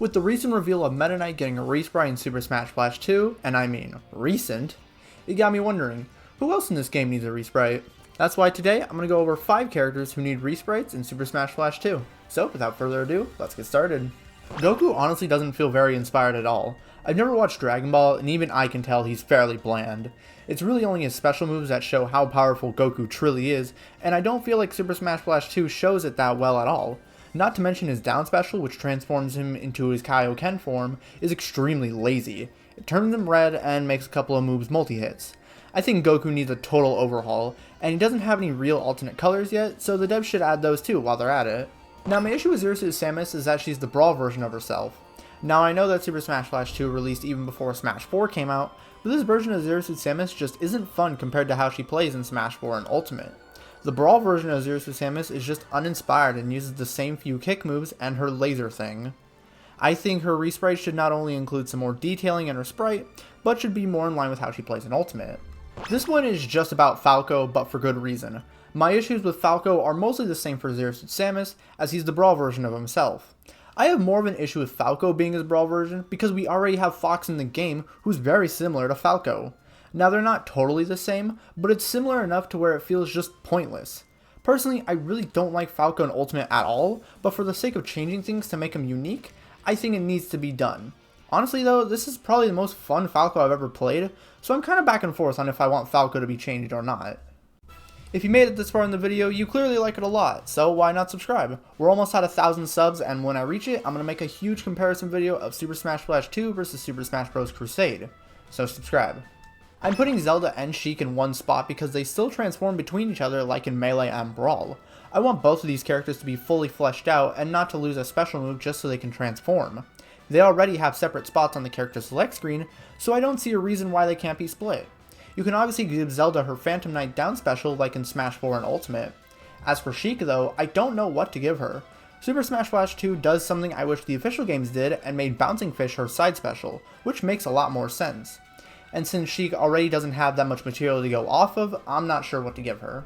With the recent reveal of Meta Knight getting a resprite in Super Smash Bros. 2, and I mean recent, it got me wondering, who else in this game needs a resprite? That's why today I'm going to go over 5 characters who need resprites in Super Smash Bros. 2. So without further ado, let's get started. Goku honestly doesn't feel very inspired at all. I've never watched Dragon Ball, and even I can tell he's fairly bland. It's really only his special moves that show how powerful Goku truly is, and I don't feel like Super Smash Bros. 2 shows it that well at all. Not to mention his down special, which transforms him into his Kaioken form, is extremely lazy. It turns him red and makes a couple of moves multi-hits. I think Goku needs a total overhaul, and he doesn't have any real alternate colors yet, so the devs should add those too while they're at it. Now my issue with Samus is that she's the Brawl version of herself. Now I know that Super Smash Bros. 2 released even before Smash 4 came out, but this version of Samus just isn't fun compared to how she plays in Smash 4 and Ultimate. The Brawl version of Samus is just uninspired and uses the same few kick moves and her laser thing. I think her resprite should not only include some more detailing in her sprite, but should be more in line with how she plays in Ultimate. This one is just about Falco, but for good reason. My issues with Falco are mostly the same for Samus, as he's the Brawl version of himself. I have more of an issue with Falco being his Brawl version because we already have Fox in the game who's very similar to Falco. Now they're not totally the same, but it's similar enough to where it feels just pointless. Personally, I really don't like Falco in Ultimate at all, but for the sake of changing things to make him unique, I think it needs to be done. Honestly though, this is probably the most fun Falco I've ever played, so I'm kind of back and forth on if I want Falco to be changed or not. If you made it this far in the video, you clearly like it a lot, so why not subscribe? We're almost at 1,000 subs, and when I reach it, I'm going to make a huge comparison video of Super Smash Bros. 2 versus Super Smash Bros. Crusade, so subscribe. I'm putting Zelda and Sheik in one spot because they still transform between each other like in Melee and Brawl. I want both of these characters to be fully fleshed out and not to lose a special move just so they can transform. They already have separate spots on the character select screen, so I don't see a reason why they can't be split. You can obviously give Zelda her Phantom Knight down special like in Smash 4 and Ultimate. As for Sheik though, I don't know what to give her. Super Smash Bros. 2 does something I wish the official games did and made Bouncing Fish her side special, which makes a lot more sense. And since Sheik already doesn't have that much material to go off of, I'm not sure what to give her.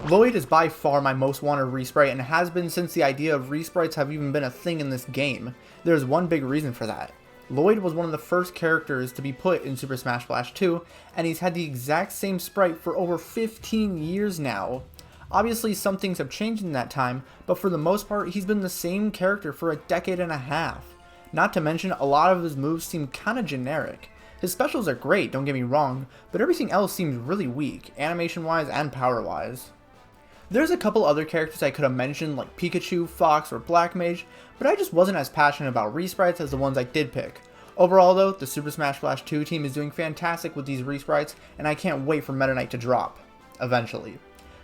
Lloyd is by far my most wanted resprite and has been since the idea of resprites have even been a thing in this game. There's one big reason for that. Lloyd was one of the first characters to be put in Super Smash Bros. 2, and he's had the exact same sprite for over 15 years now. Obviously some things have changed in that time, but for the most part he's been the same character for a decade and a half. Not to mention a lot of his moves seem kinda generic. His specials are great, don't get me wrong, but everything else seems really weak, animation-wise and power-wise. There's a couple other characters I could have mentioned like Pikachu, Fox, or Black Mage, but I just wasn't as passionate about resprites as the ones I did pick. Overall though, the Super Smash Bros. 2 team is doing fantastic with these resprites, and I can't wait for Meta Knight to drop. Eventually.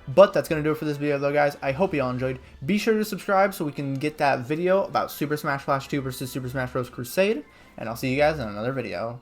But that's going to do it for this video though guys, I hope you all enjoyed. Be sure to subscribe so we can get that video about Super Smash Bros. 2 versus Super Smash Bros. Crusade, and I'll see you guys in another video.